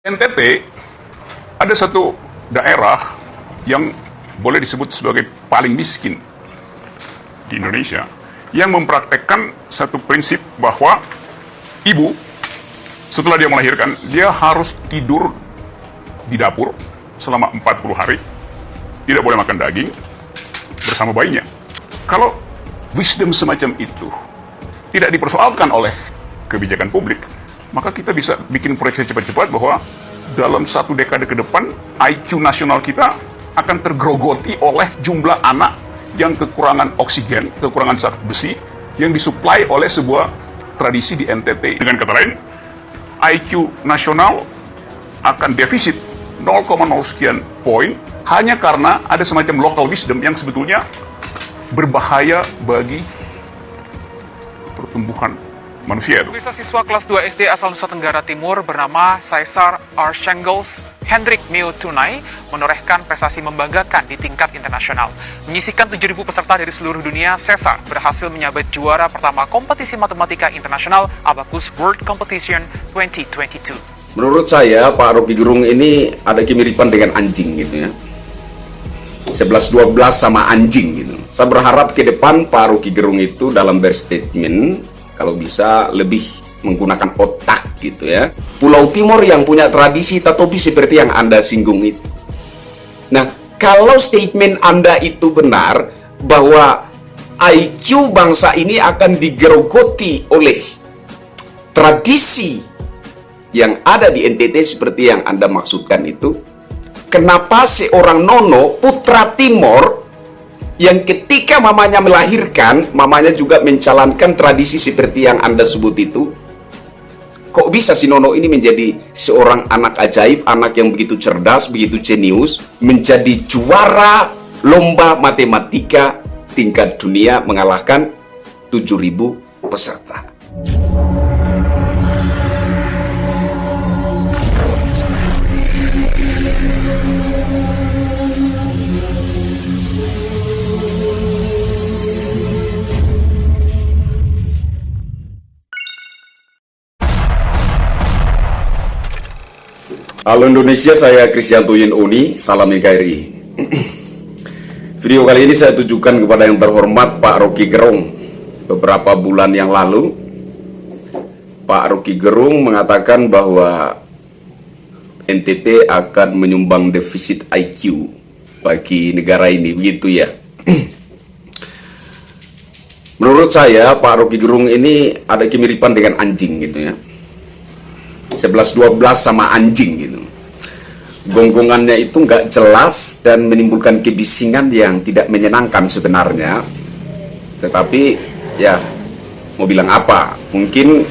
NTT ada satu daerah yang boleh disebut sebagai paling miskin di Indonesia, yang mempraktekkan satu prinsip bahwa ibu setelah dia melahirkan, dia harus tidur di dapur selama 40 hari, tidak boleh makan daging bersama bayinya. Kalau wisdom semacam itu tidak dipersoalkan oleh kebijakan publik, maka kita bisa bikin proyeksi cepat-cepat bahwa dalam satu dekade ke depan, IQ nasional kita akan tergerogoti oleh jumlah anak yang kekurangan oksigen, kekurangan zat besi, yang disuplai oleh sebuah tradisi di NTT. Dengan kata lain, IQ nasional akan defisit 0,0 sekian poin hanya karena ada semacam local wisdom yang sebetulnya berbahaya bagi pertumbuhan manusia itu. Siswa kelas 2 SD asal Nusa Tenggara Timur bernama Caesar R. Shangles Hendrik Neo Tunai menorehkan prestasi membanggakan di tingkat internasional. Menyisikan 7.000 peserta dari seluruh dunia, Caesar berhasil menyabet juara pertama kompetisi matematika internasional Abacus World Competition 2022. Menurut saya, Pak Rocky Gerung ini ada kemiripan dengan anjing gitu ya. 11-12 sama anjing gitu. Saya berharap ke depan Pak Rocky Gerung itu dalam berstatement kalau bisa lebih menggunakan otak gitu ya. Pulau Timur yang punya tradisi tatobi seperti yang Anda singgung itu. Nah, kalau statement Anda itu benar bahwa IQ bangsa ini akan digerogoti oleh tradisi yang ada di NTT seperti yang Anda maksudkan itu, kenapa seorang Nono putra Timor yang ketika mamanya melahirkan, mamanya juga menjalankan tradisi seperti yang Anda sebut itu, kok bisa si Nono ini menjadi seorang anak ajaib, anak yang begitu cerdas, begitu jenius, menjadi juara lomba matematika tingkat dunia mengalahkan 7.000 peserta. Halo Indonesia, saya Kristianto Uni, salam NKRI. Video kali ini saya tujukan kepada yang terhormat Pak Rocky Gerung. Beberapa bulan yang lalu, Pak Rocky Gerung mengatakan bahwa NTT akan menyumbang defisit IQ bagi negara ini, begitu ya. Menurut saya, Pak Rocky Gerung ini ada kemiripan dengan anjing gitu ya. 11-12 sama anjing gitu. Gonggongannya itu nggak jelas dan menimbulkan kebisingan yang tidak menyenangkan sebenarnya. Tetapi ya mau bilang apa, mungkin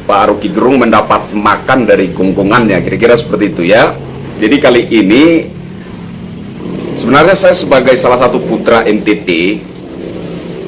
Pak Rocky Gerung mendapat makan dari gonggongannya, kira-kira seperti itu ya. Jadi kali ini sebenarnya saya sebagai salah satu putra NTT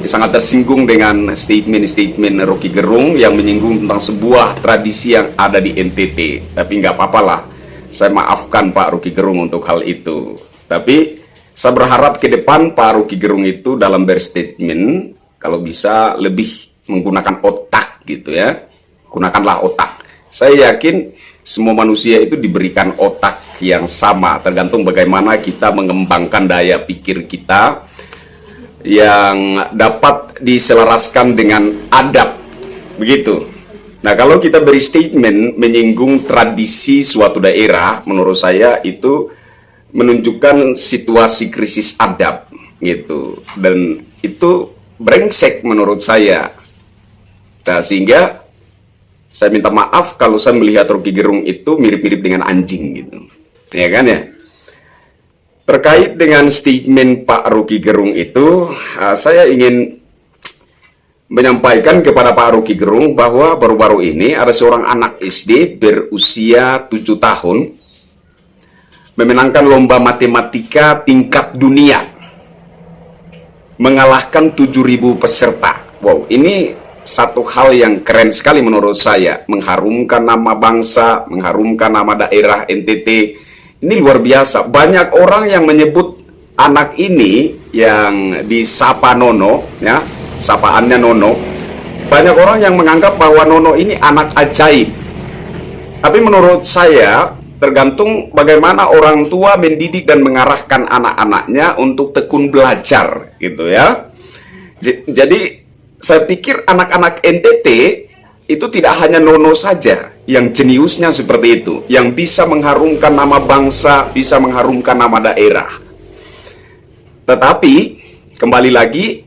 sangat tersinggung dengan statement Rocky Gerung yang menyinggung tentang sebuah tradisi yang ada di NTT. Tapi nggak apa-apalah, saya maafkan Pak Rocky Gerung untuk hal itu. Tapi saya berharap ke depan Pak Rocky Gerung itu dalam berstatement kalau bisa lebih menggunakan otak gitu ya. Gunakanlah otak. Saya yakin semua manusia itu diberikan otak yang sama, tergantung bagaimana kita mengembangkan daya pikir kita yang dapat diselaraskan dengan adab, begitu. Nah, kalau kita beri statement menyinggung tradisi suatu daerah, menurut saya itu menunjukkan situasi krisis adab, gitu. Dan itu brengsek menurut saya. Nah, sehingga saya minta maaf kalau saya melihat Rocky Gerung itu mirip-mirip dengan anjing, gitu. Ya kan ya? Terkait dengan statement Pak Rocky Gerung itu, saya ingin menyampaikan kepada Pak Rocky Gerung bahwa baru-baru ini ada seorang anak SD berusia 7 tahun memenangkan lomba matematika tingkat dunia, mengalahkan 7.000 peserta. Wow, ini satu hal yang keren sekali menurut saya, mengharumkan nama bangsa, mengharumkan nama daerah NTT. Ini luar biasa. Banyak orang yang menyebut anak ini yang disapa Nono, ya, sapaannya Nono. Banyak orang yang menganggap bahwa Nono ini anak ajaib. Tapi menurut saya, tergantung bagaimana orang tua mendidik dan mengarahkan anak-anaknya untuk tekun belajar, gitu ya. Jadi saya pikir anak-anak NTT itu tidak hanya Nono saja yang jeniusnya seperti itu, yang bisa mengharumkan nama bangsa, bisa mengharumkan nama daerah. Tetapi kembali lagi,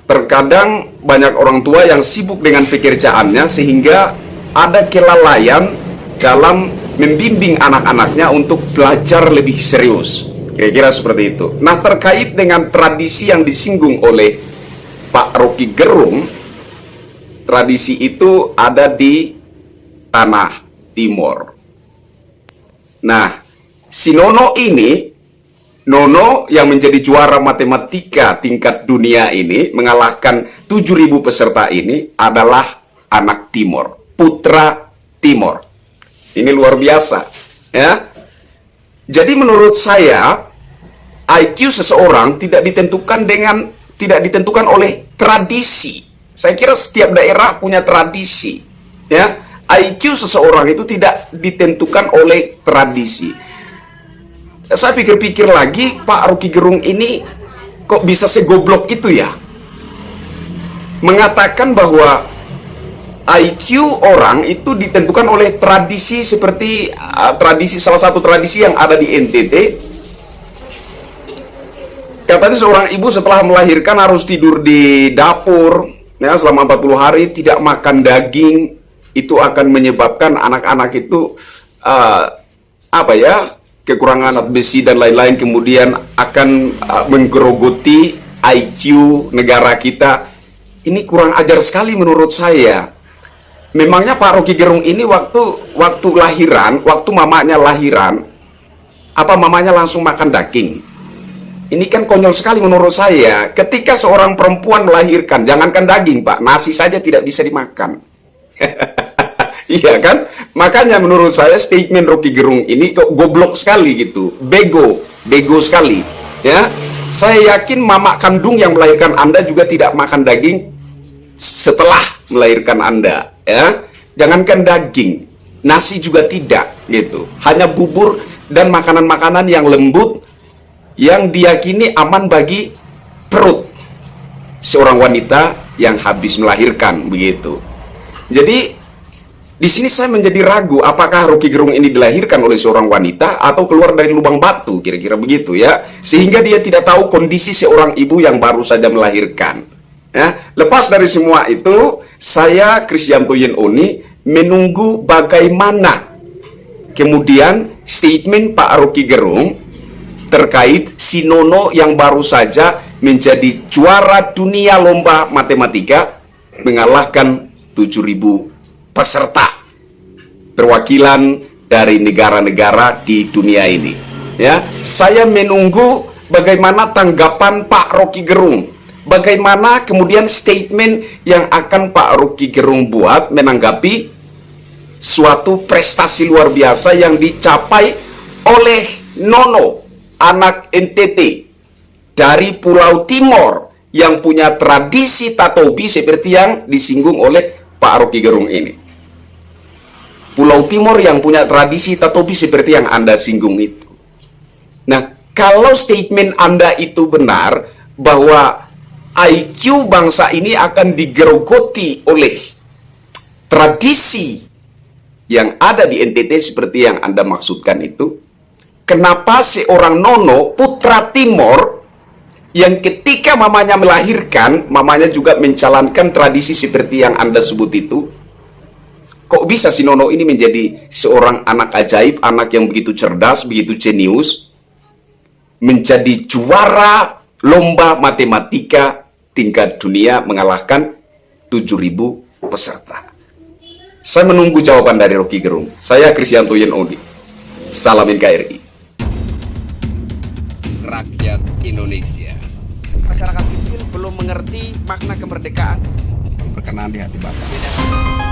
terkadang banyak orang tua yang sibuk dengan pekerjaannya sehingga ada kelalaian dalam membimbing anak-anaknya untuk belajar lebih serius. Kira-kira seperti itu. Nah, terkait dengan tradisi yang disinggung oleh Pak Rocky Gerung, tradisi itu ada di Tanah Timur. Nah, si Nono ini, Nono yang menjadi juara matematika tingkat dunia ini, mengalahkan 7.000 peserta ini, adalah anak Timur, putra Timur. Ini luar biasa, ya. Jadi menurut saya, IQ seseorang tidak ditentukan oleh tradisi. Saya kira setiap daerah punya tradisi, ya. IQ seseorang itu tidak ditentukan oleh tradisi. Saya pikir-pikir lagi, Pak Rocky Gerung ini kok bisa segoblok itu ya, mengatakan bahwa IQ orang itu ditentukan oleh tradisi seperti salah satu tradisi yang ada di NTT. Katanya seorang ibu setelah melahirkan harus tidur di dapur, ya, selama 40 hari, tidak makan daging. Itu akan menyebabkan anak-anak itu kekurangan zat besi dan lain-lain, kemudian akan menggerogoti IQ negara kita. Ini kurang ajar sekali menurut saya. Memangnya Pak Rocky Gerung ini waktu lahiran, waktu mamanya lahiran, apa mamanya langsung makan daging? Ini kan konyol sekali menurut saya. Ketika seorang perempuan melahirkan, jangankan daging, Pak, nasi saja tidak bisa dimakan. Iya kan? Makanya menurut saya statement Rocky Gerung ini kok goblok sekali gitu. Bego sekali. Ya, saya yakin mama kandung yang melahirkan Anda juga tidak makan daging setelah melahirkan Anda, ya. Jangankan daging, nasi juga tidak gitu. Hanya bubur dan makanan-makanan yang lembut yang diyakini aman bagi perut seorang wanita yang habis melahirkan, begitu. Jadi di sini saya menjadi ragu apakah Rocky Gerung ini dilahirkan oleh seorang wanita atau keluar dari lubang batu, kira-kira begitu ya, sehingga dia tidak tahu kondisi seorang ibu yang baru saja melahirkan. Ya, lepas dari semua itu, saya Kristianto Yenoni menunggu bagaimana kemudian statement Pak Rocky Gerung terkait si Nono yang baru saja menjadi juara dunia lomba matematika, mengalahkan 7.000 peserta perwakilan dari negara-negara di dunia ini. Ya, saya menunggu bagaimana tanggapan Pak Rocky Gerung, bagaimana kemudian statement yang akan Pak Rocky Gerung buat menanggapi suatu prestasi luar biasa yang dicapai oleh Nono, anak NTT dari Pulau Timor yang punya tradisi tatobi seperti yang disinggung oleh Pak Rocky Gerung ini. Pulau Timor yang punya tradisi tatobi seperti yang Anda singgung itu. Nah, kalau statement Anda itu benar bahwa IQ bangsa ini akan digerogoti oleh tradisi yang ada di NTT seperti yang Anda maksudkan itu, kenapa seorang Nono, putra Timor, yang ketika mamanya melahirkan, mamanya juga menjalankan tradisi seperti yang Anda sebut itu, kok bisa si Nono ini menjadi seorang anak ajaib, anak yang begitu cerdas, begitu jenius, menjadi juara lomba matematika tingkat dunia, mengalahkan 7.000 peserta. Saya menunggu jawaban dari Rocky Gerung. Saya Kristianto Yenoni. Salam NKRI. Rakyat Indonesia. Masyarakat kecil belum mengerti makna kemerdekaan. Berkenaan di hati Bapak.